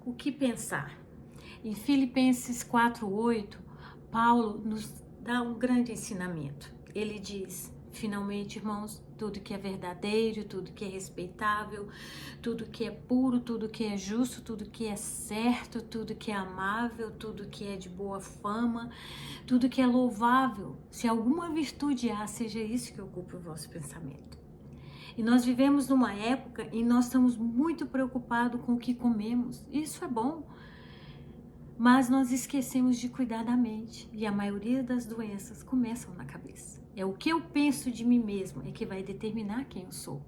O que pensar? Em Filipenses 4:8, Paulo nos dá um grande ensinamento. Ele diz: finalmente, irmãos, tudo que é verdadeiro, tudo que é respeitável, tudo que é puro, tudo que é justo, tudo que é certo, tudo que é amável, tudo que é de boa fama, tudo que é louvável, se alguma virtude há, seja isso que ocupe o vosso pensamento. E nós vivemos numa época e nós estamos muito preocupados com o que comemos. Isso é bom, mas nós esquecemos de cuidar da mente. E a maioria das doenças começam na cabeça. É o que eu penso de mim mesmo é que vai determinar quem eu sou.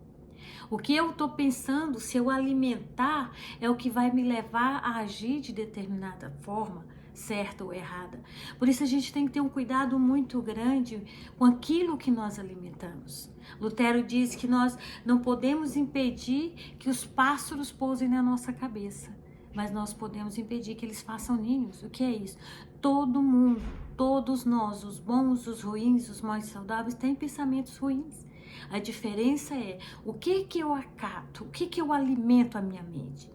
O que eu estou pensando, se eu alimentar, é o que vai me levar a agir de determinada forma, certa ou errada. Por isso a gente tem que ter um cuidado muito grande com aquilo que nós alimentamos. Lutero diz que nós não podemos impedir que os pássaros pousem na nossa cabeça, mas nós podemos impedir que eles façam ninhos. O que é isso? Todo mundo, todos nós, os bons, os ruins, os mais saudáveis, têm pensamentos ruins. A diferença é o que eu acato, o que eu alimento a minha mente.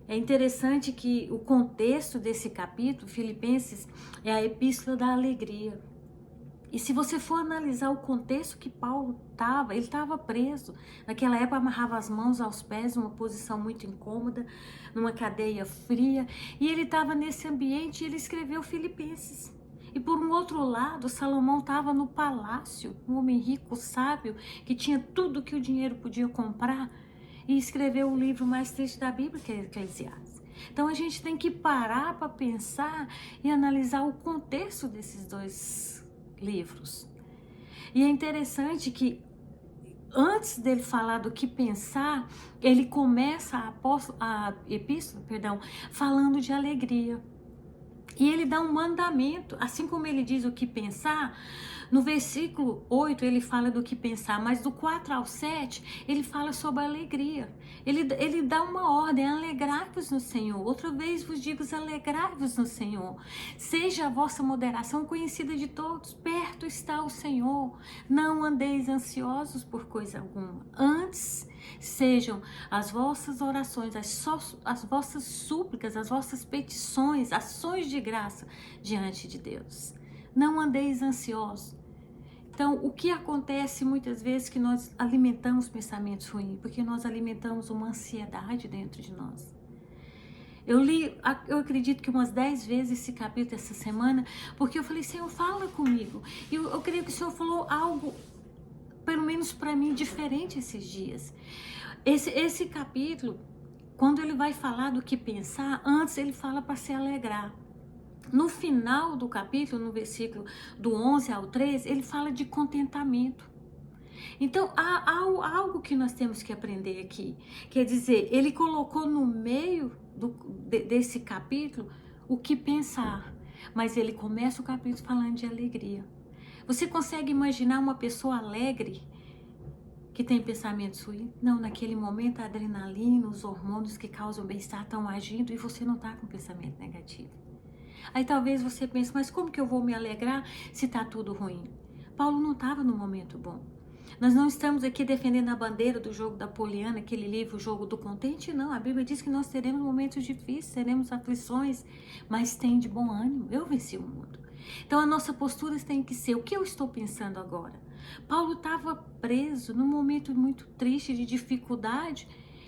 É interessante que o contexto desse capítulo, Filipenses, é a epístola da alegria. E se você for analisar o contexto que Paulo estava, ele estava preso. Naquela época amarrava as mãos aos pés, numa posição muito incômoda, numa cadeia fria. E ele estava nesse ambiente e ele escreveu Filipenses. E por um outro lado, Salomão estava no palácio, um homem rico, sábio, que tinha tudo que o dinheiro podia comprar, e escreveu o livro mais triste da Bíblia, que é Eclesiastes. Então a gente tem que parar para pensar e analisar o contexto desses dois livros. E é interessante que antes dele falar do que pensar, ele começa a epístola, falando de alegria. E ele dá um mandamento, assim como ele diz o que pensar, no versículo 8 ele fala do que pensar, mas do 4 ao 7 ele fala sobre a alegria. Ele dá uma ordem: alegrai-vos no Senhor. Outra vez vos digo, alegrai-vos no Senhor. Seja a vossa moderação conhecida de todos, perto está o Senhor. Não andeis ansiosos por coisa alguma. Antes, sejam as vossas orações, as vossas súplicas, as vossas petições, ações de graça diante de Deus. Não andeis ansiosos. Então, o que acontece muitas vezes que nós alimentamos pensamentos ruins? Porque nós alimentamos uma ansiedade dentro de nós. Eu acredito que umas 10 vezes esse capítulo essa semana, porque eu falei: Senhor, fala comigo. E eu creio que o Senhor falou algo, pelo menos para mim, diferente esses dias. Esse capítulo, quando ele vai falar do que pensar, antes ele fala para se alegrar. No final do capítulo, no versículo do 11 ao 13, ele fala de contentamento. Então, há algo que nós temos que aprender aqui. Quer dizer, ele colocou no meio desse capítulo o que pensar. Mas ele começa o capítulo falando de alegria. Você consegue imaginar uma pessoa alegre que tem pensamentos ruins? Não, naquele momento a adrenalina, os hormônios que causam bem-estar estão agindo e você não está com pensamento negativo. Aí talvez você pense: mas como que eu vou me alegrar se está tudo ruim? Paulo não estava no momento bom. Nós não estamos aqui defendendo a bandeira do jogo da Poliana, aquele livro, o jogo do contente, não. A Bíblia diz que nós teremos momentos difíceis, teremos aflições, mas tem de bom ânimo. Eu venci o mundo. Então a nossa postura tem que ser: o que eu estou pensando agora? Paulo estava preso num momento muito triste, de dificuldade,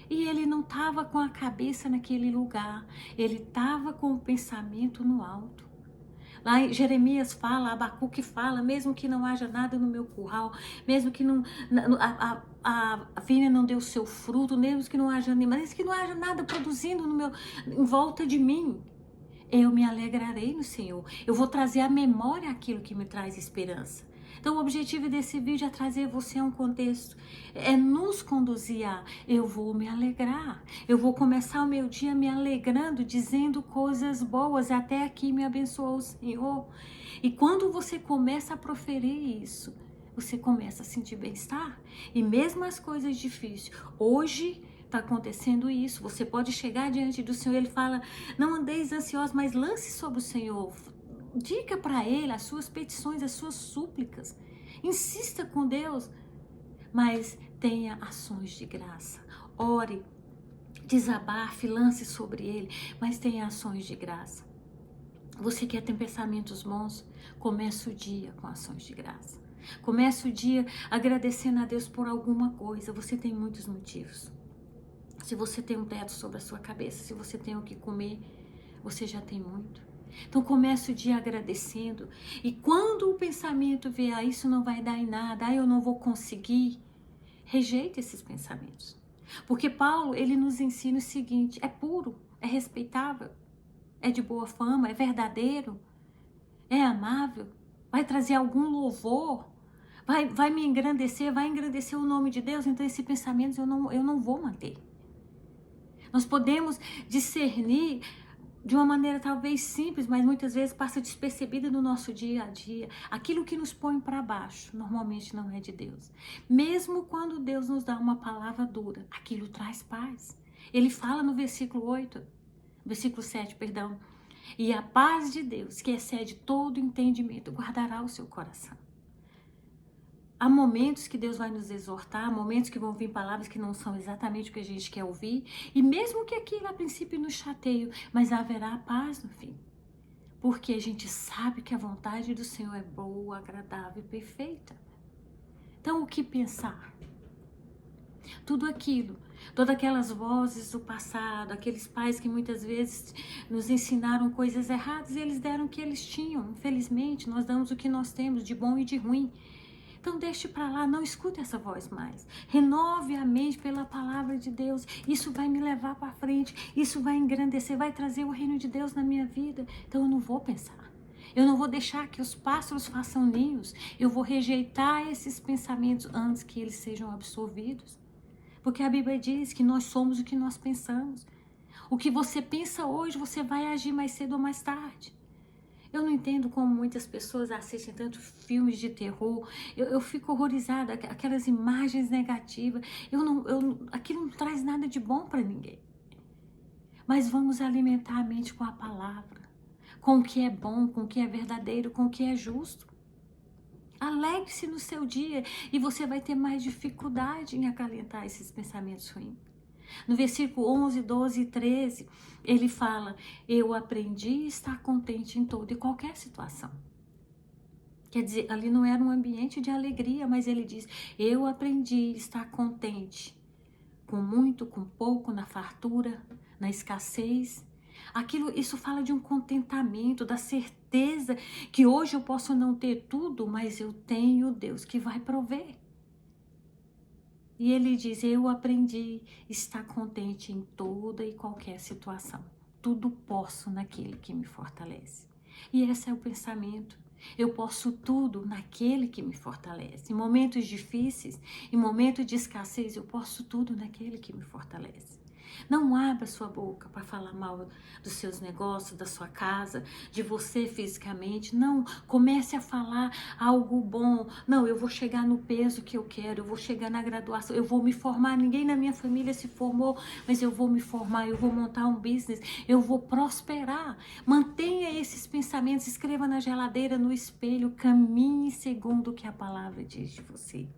e ele não estava com a cabeça naquele lugar, ele estava com o pensamento no alto. Lá em Jeremias fala, Abacuque fala: mesmo que não haja nada no meu curral, mesmo que a vinha não dê o seu fruto, mesmo que não haja animais, que não haja nada produzindo em volta de mim, eu me alegrarei no Senhor. Eu vou trazer à memória aquilo que me traz esperança. Então o objetivo desse vídeo é trazer você a um contexto, é nos conduzir a: eu vou me alegrar, eu vou começar o meu dia me alegrando, dizendo coisas boas. Até aqui me abençoou o Senhor. E quando você começa a proferir isso, você começa a sentir bem-estar. E mesmo as coisas difíceis, hoje está acontecendo isso, você pode chegar diante do Senhor, ele fala: não andeis ansiosos, mas lance sobre o Senhor. Diga para ele as suas petições, as suas súplicas. Insista com Deus, mas tenha ações de graça. Ore desabafe, lance sobre ele, mas tenha ações de graça. Você quer ter pensamentos bons? Comece o dia com ações de graça. Comece o dia agradecendo a Deus por alguma coisa. Você tem muitos motivos. Se você tem um teto sobre a sua cabeça, se você tem o que comer, você já tem muito. Então comece o dia agradecendo. E quando o pensamento vier, isso não vai dar em nada, eu não vou conseguir, rejeite esses pensamentos. Porque Paulo, ele nos ensina o seguinte: é puro, é respeitável, é de boa fama, é verdadeiro, é amável, vai trazer algum louvor, vai me engrandecer, vai engrandecer o nome de Deus. Então esses pensamentos eu não vou manter. Nós podemos discernir de uma maneira talvez simples, mas muitas vezes passa despercebida no nosso dia a dia. Aquilo que nos põe para baixo normalmente não é de Deus. Mesmo quando Deus nos dá uma palavra dura, aquilo traz paz. Ele fala no versículo 7, perdão. E a paz de Deus, que excede todo entendimento, guardará o seu coração. Há momentos que Deus vai nos exortar, momentos que vão vir palavras que não são exatamente o que a gente quer ouvir, e mesmo que aquilo a princípio nos chateie, mas haverá paz no fim. Porque a gente sabe que a vontade do Senhor é boa, agradável e perfeita. Então o que pensar? Tudo aquilo, todas aquelas vozes do passado, aqueles pais que muitas vezes nos ensinaram coisas erradas, e eles deram o que eles tinham. Infelizmente, nós damos o que nós temos de bom e de ruim. Então deixe para lá, não escute essa voz mais. Renove a mente pela palavra de Deus. Isso vai me levar para frente, isso vai engrandecer, vai trazer o reino de Deus na minha vida. Então eu não vou pensar. Eu não vou deixar que os pássaros façam ninhos. Eu vou rejeitar esses pensamentos antes que eles sejam absorvidos. Porque a Bíblia diz que nós somos o que nós pensamos. O que você pensa hoje, você vai agir mais cedo ou mais tarde. Eu não entendo como muitas pessoas assistem tanto filmes de terror. Eu fico horrorizada, aquelas imagens negativas. Aquilo não traz nada de bom para ninguém. Mas vamos alimentar a mente com a palavra, com o que é bom, com o que é verdadeiro, com o que é justo. Alegre-se no seu dia e você vai ter mais dificuldade em acalentar esses pensamentos ruins. No versículo 11, 12 e 13, ele fala: eu aprendi a estar contente em toda e qualquer situação. Quer dizer, ali não era um ambiente de alegria, mas ele diz: eu aprendi a estar contente com muito, com pouco, na fartura, na escassez. Isso fala de um contentamento, da certeza que hoje eu posso não ter tudo, mas eu tenho Deus que vai prover. E ele diz: eu aprendi a estar contente em toda e qualquer situação. Tudo posso naquele que me fortalece. E esse é o pensamento. Eu posso tudo naquele que me fortalece. Em momentos difíceis, em momentos de escassez, eu posso tudo naquele que me fortalece. Não abra sua boca para falar mal dos seus negócios, da sua casa, de você fisicamente. Não, comece a falar algo bom. Não, eu vou chegar no peso que eu quero, eu vou chegar na graduação, eu vou me formar. Ninguém na minha família se formou, mas eu vou me formar, eu vou montar um business, eu vou prosperar. Mantenha esses pensamentos, escreva na geladeira, no espelho, caminhe segundo o que a palavra diz de você.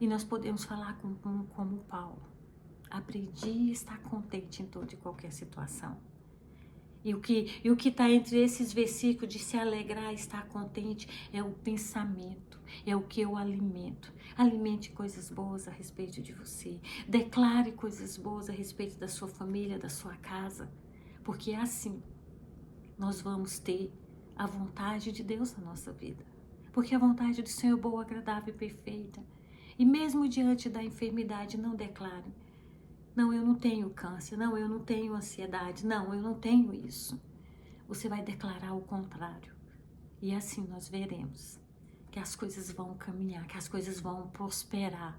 E nós podemos falar como Paulo. Aprendi a estar contente em toda e qualquer situação. E o que está entre esses versículos de se alegrar e estar contente é o pensamento, é o que eu alimento. Alimente coisas boas a respeito de você. Declare coisas boas a respeito da sua família, da sua casa. Porque assim nós vamos ter a vontade de Deus na nossa vida. Porque a vontade do Senhor é boa, agradável e perfeita. E mesmo diante da enfermidade, não declare: não, eu não tenho câncer, não, eu não tenho ansiedade, não, eu não tenho isso. Você vai declarar o contrário. E assim nós veremos que as coisas vão caminhar, que as coisas vão prosperar.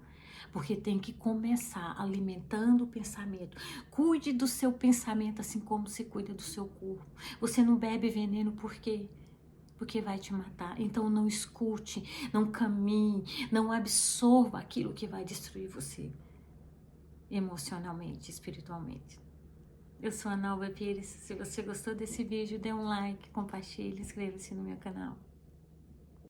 Porque tem que começar alimentando o pensamento. Cuide do seu pensamento assim como se cuida do seu corpo. Você não bebe veneno por quê? Porque vai te matar. Então não escute, não caminhe, não absorva aquilo que vai destruir você. Emocionalmente, espiritualmente. Eu sou a Nalva Pires. Se você gostou desse vídeo, dê um like, compartilhe, inscreva-se no meu canal.